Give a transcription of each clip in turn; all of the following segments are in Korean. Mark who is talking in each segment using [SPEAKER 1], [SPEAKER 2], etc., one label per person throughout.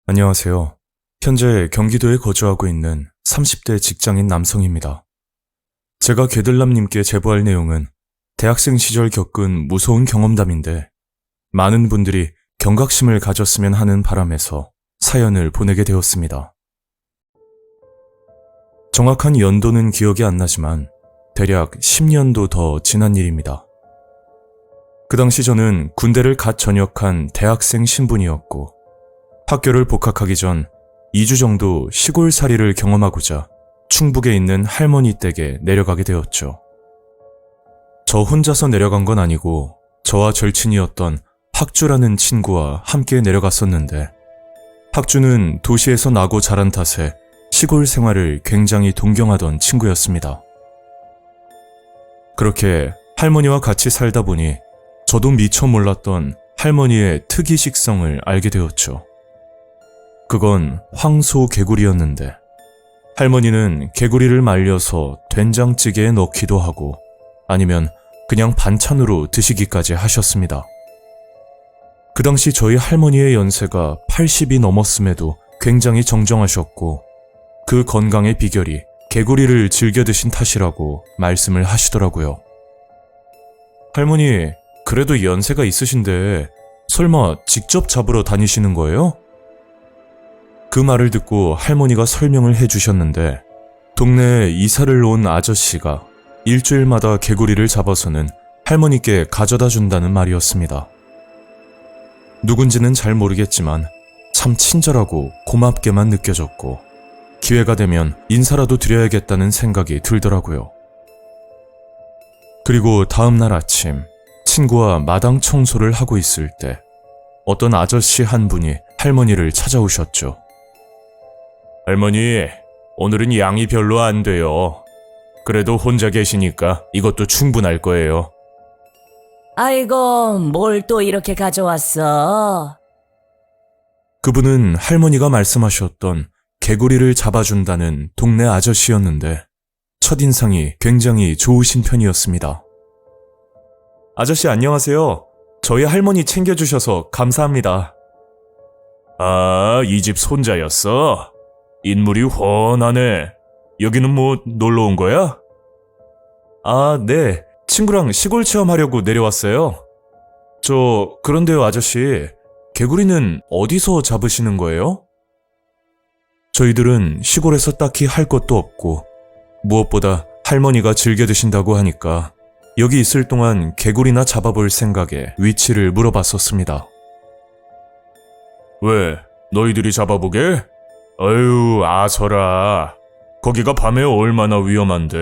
[SPEAKER 1] 안녕하세요. 현재 경기도에 거주하고 있는 30대 직장인 남성입니다. 제가 괴들남님께 제보할 내용은 대학생 시절 겪은 무서운 경험담인데 많은 분들이 경각심을 가졌으면 하는 바람에서 사연을 보내게 되었습니다. 정확한 연도는 기억이 안 나지만 대략 10년도 더 지난 일입니다. 그 당시 저는 군대를 갓 전역한 대학생 신분이었고 학교를 복학하기 전 2주 정도 시골살이를 경험하고자 충북에 있는 할머니 댁에 내려가게 되었죠. 저 혼자서 내려간 건 아니고 저와 절친이었던 학주라는 친구와 함께 내려갔었는데 학주는 도시에서 나고 자란 탓에 시골 생활을 굉장히 동경하던 친구였습니다. 그렇게 할머니와 같이 살다 보니 저도 미처 몰랐던 할머니의 특이 식성을 알게 되었죠. 그건 황소 개구리였는데 할머니는 개구리를 말려서 된장찌개에 넣기도 하고 아니면 그냥 반찬으로 드시기까지 하셨습니다. 그 당시 저희 할머니의 연세가 80이 넘었음에도 굉장히 정정하셨고 그 건강의 비결이 개구리를 즐겨 드신 탓이라고 말씀을 하시더라고요. 할머니, 그래도 연세가 있으신데 설마 직접 잡으러 다니시는 거예요? 그 말을 듣고 할머니가 설명을 해주셨는데 동네에 이사를 온 아저씨가 일주일마다 개구리를 잡아서는 할머니께 가져다 준다는 말이었습니다. 누군지는 잘 모르겠지만 참 친절하고 고맙게만 느껴졌고 기회가 되면 인사라도 드려야겠다는 생각이 들더라고요. 그리고 다음날 아침 친구와 마당 청소를 하고 있을 때 어떤 아저씨 한 분이 할머니를 찾아오셨죠. 할머니, 오늘은 양이 별로 안 돼요. 그래도 혼자 계시니까 이것도 충분할 거예요.
[SPEAKER 2] 아이고, 뭘 또 이렇게 가져왔어?
[SPEAKER 1] 그분은 할머니가 말씀하셨던 개구리를 잡아준다는 동네 아저씨였는데 첫인상이 굉장히 좋으신 편이었습니다. 아저씨 안녕하세요. 저희 할머니 챙겨주셔서 감사합니다. 아, 이 집 손자였어? 인물이 훤하네. 여기는 뭐 놀러 온 거야? 아, 네. 친구랑 시골 체험하려고 내려왔어요. 그런데요 아저씨, 개구리는 어디서 잡으시는 거예요? 저희들은 시골에서 딱히 할 것도 없고 무엇보다 할머니가 즐겨 드신다고 하니까 여기 있을 동안 개구리나 잡아볼 생각에 위치를 물어봤었습니다. 왜? 너희들이 잡아보게? 어휴, 아서라. 거기가 밤에 얼마나 위험한데.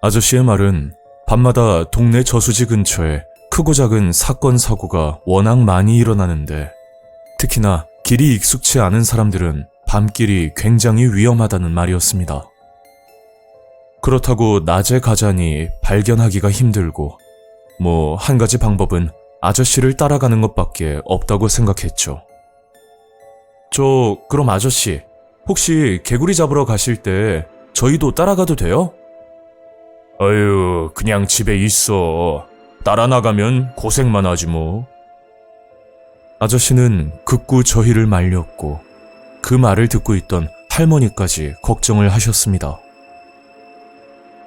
[SPEAKER 1] 아저씨의 말은 밤마다 동네 저수지 근처에 크고 작은 사건 사고가 워낙 많이 일어나는데 특히나 길이 익숙치 않은 사람들은 밤길이 굉장히 위험하다는 말이었습니다. 그렇다고 낮에 가자니 발견하기가 힘들고 한 가지 방법은 아저씨를 따라가는 것밖에 없다고 생각했죠. 그럼 아저씨, 혹시 개구리 잡으러 가실 때 저희도 따라가도 돼요? 아유, 그냥 집에 있어. 따라 나가면 고생만 하지 뭐. 아저씨는 극구 저희를 말렸고 그 말을 듣고 있던 할머니까지 걱정을 하셨습니다.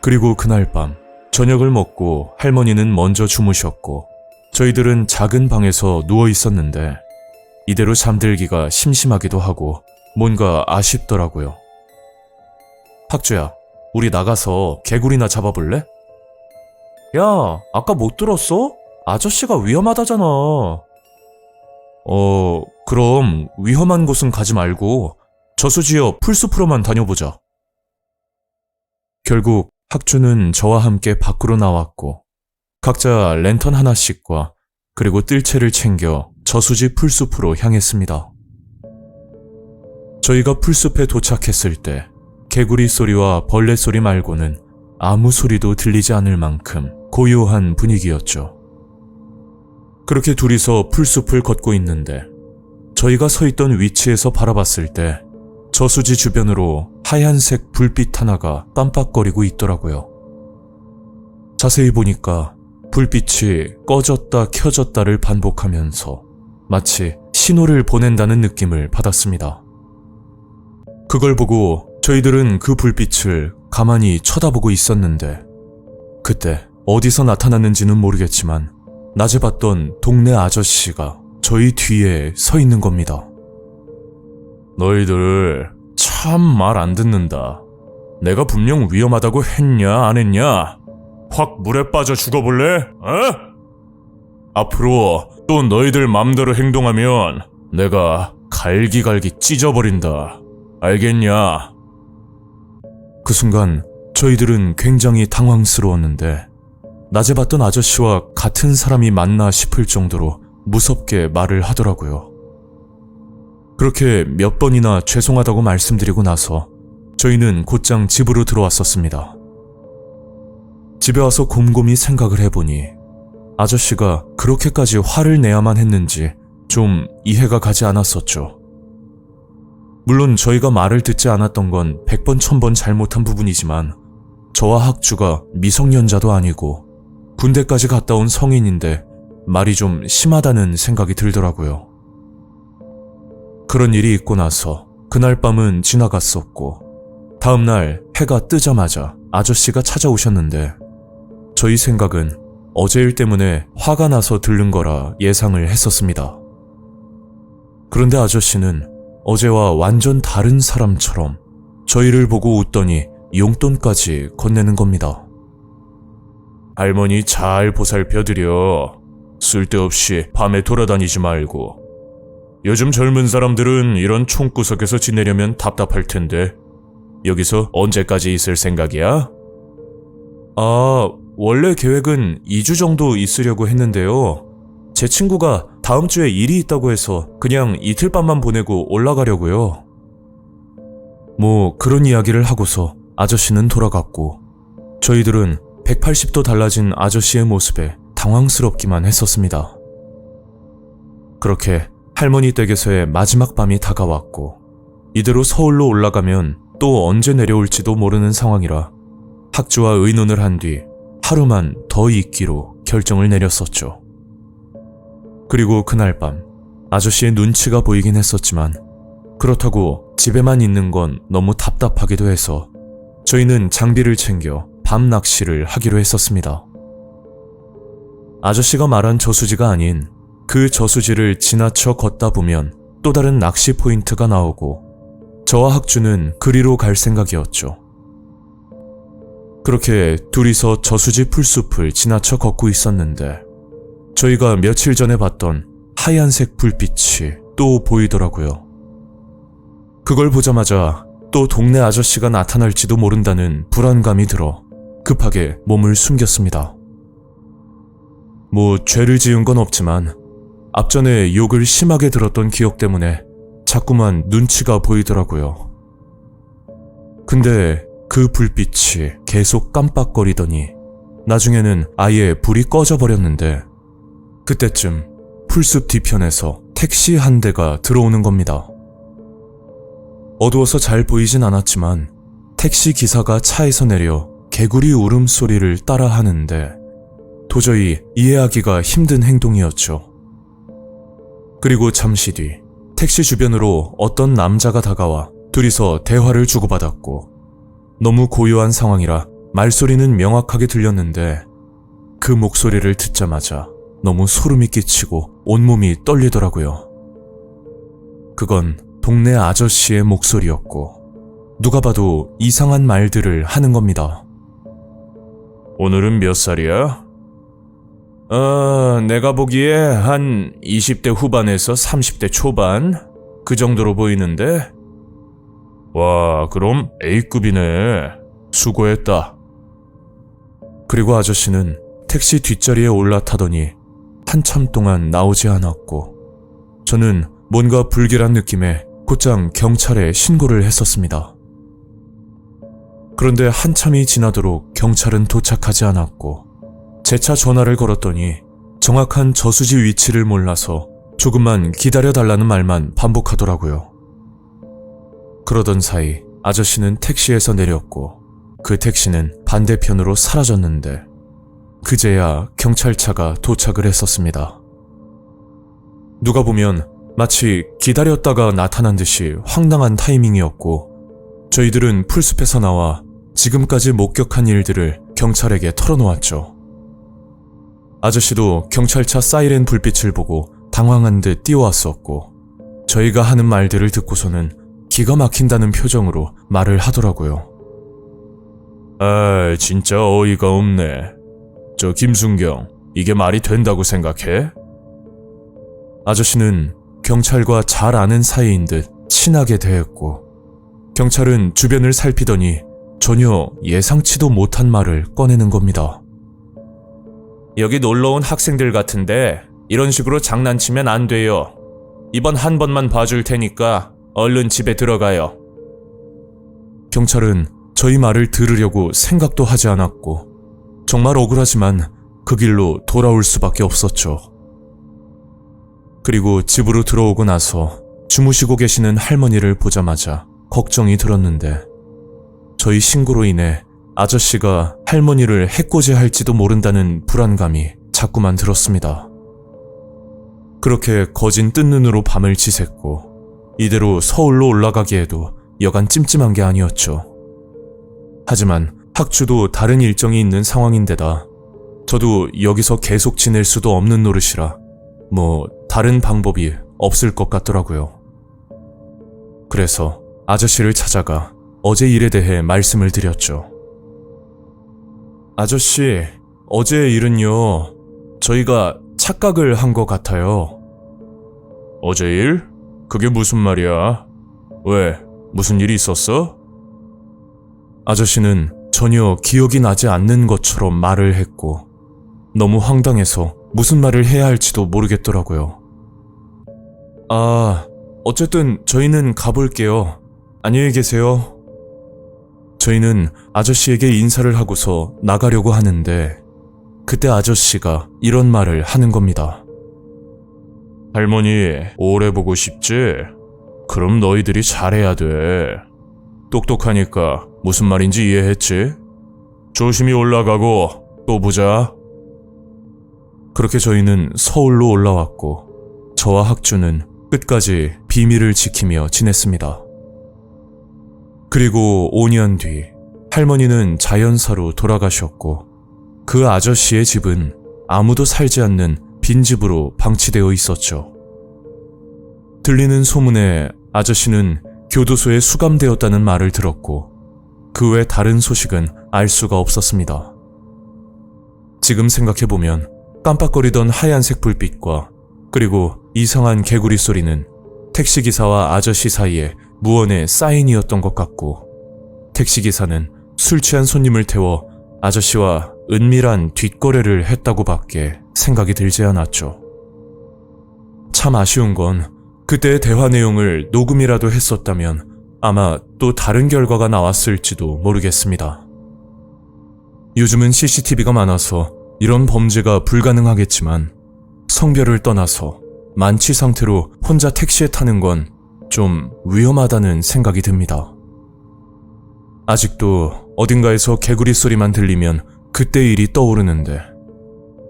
[SPEAKER 1] 그리고 그날 밤 저녁을 먹고 할머니는 먼저 주무셨고 저희들은 작은 방에서 누워 있었는데 이대로 잠들기가 심심하기도 하고 뭔가 아쉽더라고요. 학주야, 우리 나가서 개구리나 잡아볼래? 야, 아까 못 들었어? 아저씨가 위험하다잖아. 그럼 위험한 곳은 가지 말고 저수지역 풀숲으로만 다녀보자. 결국 학주는 저와 함께 밖으로 나왔고 각자 랜턴 하나씩과 그리고 뜰채를 챙겨 저수지 풀숲으로 향했습니다. 저희가 풀숲에 도착했을 때 개구리 소리와 벌레 소리 말고는 아무 소리도 들리지 않을 만큼 고요한 분위기였죠. 그렇게 둘이서 풀숲을 걷고 있는데 저희가 서 있던 위치에서 바라봤을 때 저수지 주변으로 하얀색 불빛 하나가 깜빡거리고 있더라고요. 자세히 보니까 불빛이 꺼졌다 켜졌다를 반복하면서 마치 신호를 보낸다는 느낌을 받았습니다. 그걸 보고 저희들은 그 불빛을 가만히 쳐다보고 있었는데 그때 어디서 나타났는지는 모르겠지만 낮에 봤던 동네 아저씨가 저희 뒤에 서 있는 겁니다. 너희들 참 말 안 듣는다. 내가 분명 위험하다고 했냐 안 했냐? 확 물에 빠져 죽어볼래? 어? 앞으로 또 너희들 맘대로 행동하면 내가 갈기갈기 찢어버린다. 알겠냐? 그 순간 저희들은 굉장히 당황스러웠는데 낮에 봤던 아저씨와 같은 사람이 맞나 싶을 정도로 무섭게 말을 하더라고요. 그렇게 몇 번이나 죄송하다고 말씀드리고 나서 저희는 곧장 집으로 들어왔었습니다. 집에 와서 곰곰이 생각을 해보니 아저씨가 그렇게까지 화를 내야만 했는지 좀 이해가 가지 않았었죠. 물론 저희가 말을 듣지 않았던 건 100번 1000번 잘못한 부분이지만 저와 학주가 미성년자도 아니고 군대까지 갔다 온 성인인데 말이 좀 심하다는 생각이 들더라고요. 그런 일이 있고 나서 그날 밤은 지나갔었고 다음날 해가 뜨자마자 아저씨가 찾아오셨는데 저희 생각은 어제 일 때문에 화가 나서 들른 거라 예상을 했었습니다. 그런데 아저씨는 어제와 완전 다른 사람처럼 저희를 보고 웃더니 용돈까지 건네는 겁니다. 할머니 잘 보살펴드려. 쓸데없이 밤에 돌아다니지 말고. 요즘 젊은 사람들은 이런 총구석에서 지내려면 답답할 텐데 여기서 언제까지 있을 생각이야? 원래 계획은 2주 정도 있으려고 했는데요. 제 친구가 다음 주에 일이 있다고 해서 그냥 이틀 밤만 보내고 올라가려고요. 뭐 그런 이야기를 하고서 아저씨는 돌아갔고 저희들은 180도 달라진 아저씨의 모습에 당황스럽기만 했었습니다. 그렇게 할머니 댁에서의 마지막 밤이 다가왔고 이대로 서울로 올라가면 또 언제 내려올지도 모르는 상황이라 학주와 의논을 한 뒤 하루만 더 있기로 결정을 내렸었죠. 그리고 그날 밤 아저씨의 눈치가 보이긴 했었지만 그렇다고 집에만 있는 건 너무 답답하기도 해서 저희는 장비를 챙겨 밤 낚시를 하기로 했었습니다. 아저씨가 말한 저수지가 아닌 그 저수지를 지나쳐 걷다 보면 또 다른 낚시 포인트가 나오고 저와 학주는 그리로 갈 생각이었죠. 그렇게 둘이서 저수지 풀숲을 지나쳐 걷고 있었는데 저희가 며칠 전에 봤던 하얀색 불빛이 또 보이더라고요. 그걸 보자마자 또 동네 아저씨가 나타날지도 모른다는 불안감이 들어 급하게 몸을 숨겼습니다. 뭐 죄를 지은 건 없지만 앞전에 욕을 심하게 들었던 기억 때문에 자꾸만 눈치가 보이더라고요. 근데 그 불빛이 계속 깜빡거리더니 나중에는 아예 불이 꺼져버렸는데 그때쯤 풀숲 뒤편에서 택시 한 대가 들어오는 겁니다. 어두워서 잘 보이진 않았지만 택시 기사가 차에서 내려 개구리 울음소리를 따라 하는데 도저히 이해하기가 힘든 행동이었죠. 그리고 잠시 뒤 택시 주변으로 어떤 남자가 다가와 둘이서 대화를 주고받았고 너무 고요한 상황이라 말소리는 명확하게 들렸는데 그 목소리를 듣자마자 너무 소름이 끼치고 온몸이 떨리더라고요. 그건 동네 아저씨의 목소리였고 누가 봐도 이상한 말들을 하는 겁니다. 오늘은 몇 살이야? 내가 보기에 한 20대 후반에서 30대 초반? 그 정도로 보이는데? 와, 그럼 A급이네. 수고했다. 그리고 아저씨는 택시 뒷자리에 올라타더니 한참 동안 나오지 않았고 저는 뭔가 불길한 느낌에 곧장 경찰에 신고를 했었습니다. 그런데 한참이 지나도록 경찰은 도착하지 않았고 재차 전화를 걸었더니 정확한 저수지 위치를 몰라서 조금만 기다려달라는 말만 반복하더라고요. 그러던 사이 아저씨는 택시에서 내렸고 그 택시는 반대편으로 사라졌는데 그제야 경찰차가 도착을 했었습니다. 누가 보면 마치 기다렸다가 나타난 듯이 황당한 타이밍이었고 저희들은 풀숲에서 나와 지금까지 목격한 일들을 경찰에게 털어놓았죠. 아저씨도 경찰차 사이렌 불빛을 보고 당황한 듯 뛰어왔었고 저희가 하는 말들을 듣고서는 기가 막힌다는 표정으로 말을 하더라고요. 아, 진짜 어이가 없네. 저 김순경, 이게 말이 된다고 생각해? 아저씨는 경찰과 잘 아는 사이인 듯 친하게 대했고 경찰은 주변을 살피더니 전혀 예상치도 못한 말을 꺼내는 겁니다. 여기 놀러온 학생들 같은데 이런 식으로 장난치면 안 돼요. 이번 한 번만 봐줄 테니까 얼른 집에 들어가요. 경찰은 저희 말을 들으려고 생각도 하지 않았고 정말 억울하지만 그 길로 돌아올 수밖에 없었죠. 그리고 집으로 들어오고 나서 주무시고 계시는 할머니를 보자마자 걱정이 들었는데 저희 신고로 인해 아저씨가 할머니를 해코지할지도 모른다는 불안감이 자꾸만 들었습니다. 그렇게 거진 뜬 눈으로 밤을 지샜고 이대로 서울로 올라가기에도 여간 찜찜한 게 아니었죠. 하지만 학주도 다른 일정이 있는 상황인데다 저도 여기서 계속 지낼 수도 없는 노릇이라 다른 방법이 없을 것 같더라고요. 그래서 아저씨를 찾아가 어제 일에 대해 말씀을 드렸죠. 아저씨, 어제 일은요, 저희가 착각을 한 것 같아요. 어제 일? 그게 무슨 말이야? 왜, 무슨 일이 있었어? 아저씨는 전혀 기억이 나지 않는 것처럼 말을 했고 너무 황당해서 무슨 말을 해야 할지도 모르겠더라고요. 아, 어쨌든 저희는 가볼게요. 안녕히 계세요. 저희는 아저씨에게 인사를 하고서 나가려고 하는데 그때 아저씨가 이런 말을 하는 겁니다. 할머니, 오래 보고 싶지? 그럼 너희들이 잘해야 돼. 똑똑하니까 무슨 말인지 이해했지? 조심히 올라가고 또 보자. 그렇게 저희는 서울로 올라왔고 저와 학주는 끝까지 비밀을 지키며 지냈습니다. 그리고 5년 뒤 할머니는 자연사로 돌아가셨고 그 아저씨의 집은 아무도 살지 않는 빈집으로 방치되어 있었죠. 들리는 소문에 아저씨는 교도소에 수감되었다는 말을 들었고 그 외 다른 소식은 알 수가 없었습니다. 지금 생각해보면 깜빡거리던 하얀색 불빛과 그리고 이상한 개구리 소리는 택시기사와 아저씨 사이에 무언의 사인이었던 것 같고 택시기사는 술 취한 손님을 태워 아저씨와 은밀한 뒷거래를 했다고 밖에 생각이 들지 않았죠. 참 아쉬운 건 그때의 대화 내용을 녹음이라도 했었다면 아마 또 다른 결과가 나왔을지도 모르겠습니다. 요즘은 CCTV가 많아서 이런 범죄가 불가능하겠지만 성별을 떠나서 만취 상태로 혼자 택시에 타는 건 좀 위험하다는 생각이 듭니다. 아직도 어딘가에서 개구리 소리만 들리면 그때 일이 떠오르는데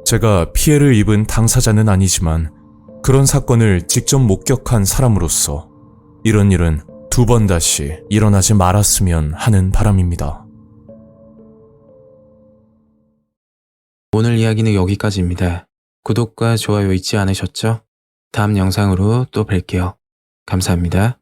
[SPEAKER 1] 제가 피해를 입은 당사자는 아니지만 그런 사건을 직접 목격한 사람으로서 이런 일은 두 번 다시 일어나지 말았으면 하는 바람입니다.
[SPEAKER 3] 오늘 이야기는 여기까지입니다. 구독과 좋아요 잊지 않으셨죠? 다음 영상으로 또 뵐게요. 감사합니다.